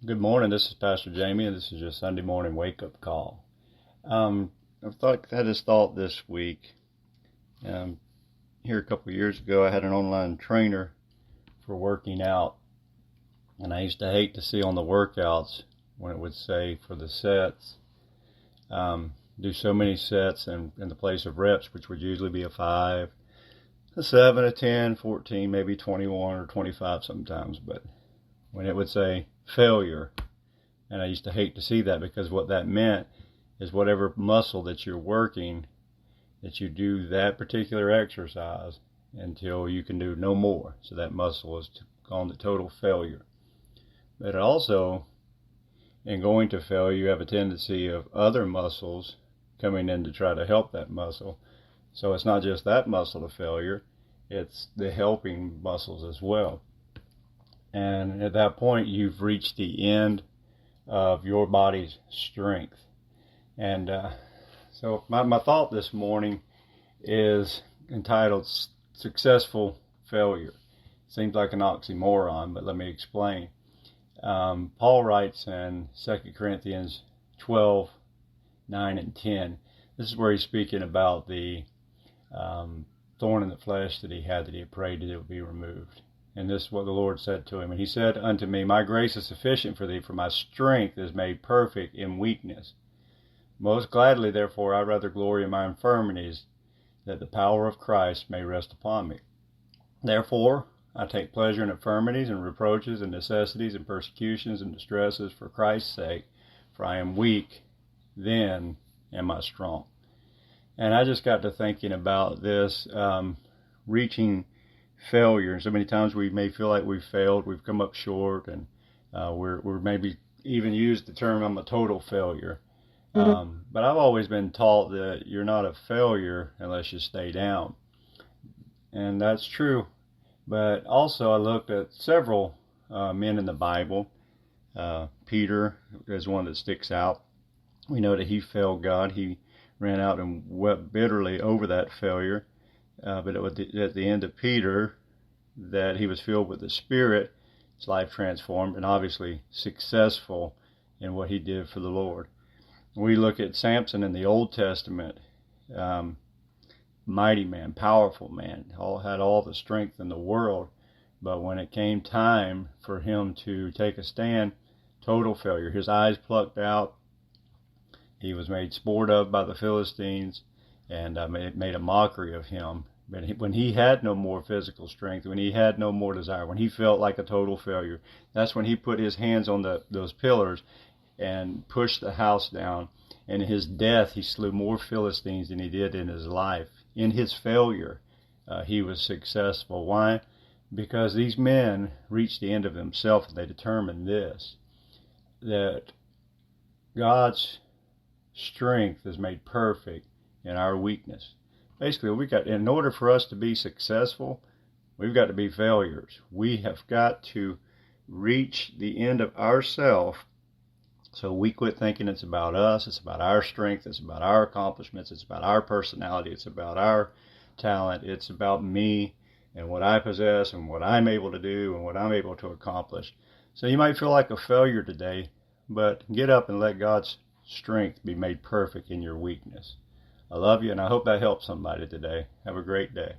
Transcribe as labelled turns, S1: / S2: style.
S1: Good morning. This is Pastor Jamie, and this is your Sunday morning wake-up call. I had this thought this week. Here a couple of years ago, I had an online trainer for working out, and I used to hate to see on the workouts when it would say for the sets, do so many sets in the place of reps, which would usually be a 5, a 7, a 10, 14, maybe 21 or 25 sometimes, but when it would say failure, and I used to hate to see that, because what that meant is whatever muscle that you're working, that you do that particular exercise until you can do no more. So that muscle is gone to total failure. But it also, in going to failure, you have a tendency of other muscles coming in to try to help that muscle. So it's not just that muscle to failure, it's the helping muscles as well. And at that point, you've reached the end of your body's strength. And so my thought this morning is entitled Successful Failure. Seems like an oxymoron, but let me explain. Paul writes in 2 Corinthians 12, 9 and 10. This is where he's speaking about the thorn in the flesh that he had prayed that it would be removed. And this is what the Lord said to him. And he said unto me, My grace is sufficient for thee, for my strength is made perfect in weakness. Most gladly, therefore, I rather glory in my infirmities, that the power of Christ may rest upon me. Therefore, I take pleasure in infirmities and reproaches and necessities and persecutions and distresses for Christ's sake, for I am weak, then am I strong. And I just got to thinking about this, reaching failure. So many times we may feel like we've failed, we've come up short, and we're maybe even used the term, I'm a total failure. But I've always been taught that you're not a failure unless you stay down. And that's true. But also I looked at several men in the Bible. Peter is one that sticks out. We know that he failed God. He ran out and wept bitterly over that failure. But at the end of Peter, that he was filled with the Spirit, his life transformed, and obviously successful in what he did for the Lord. We look at Samson in the Old Testament, mighty man, powerful man, had all the strength in the world, but when it came time for him to take a stand, total failure. His eyes plucked out. He was made sport of by the Philistines, and made a mockery of him. But when he had no more physical strength, when he had no more desire, when he felt like a total failure, that's when he put his hands on those pillars and pushed the house down. And in his death, he slew more Philistines than he did in his life. In his failure, he was successful. Why? Because these men reached the end of themselves, and they determined this, that God's strength is made perfect in our weakness. Basically, in order for us to be successful, we've got to be failures. We have got to reach the end of ourself, so we quit thinking it's about us, it's about our strength, it's about our accomplishments, it's about our personality, it's about our talent, it's about me and what I possess and what I'm able to do and what I'm able to accomplish. So you might feel like a failure today, but get up and let God's strength be made perfect in your weakness. I love you, and I hope that helps somebody today. Have a great day.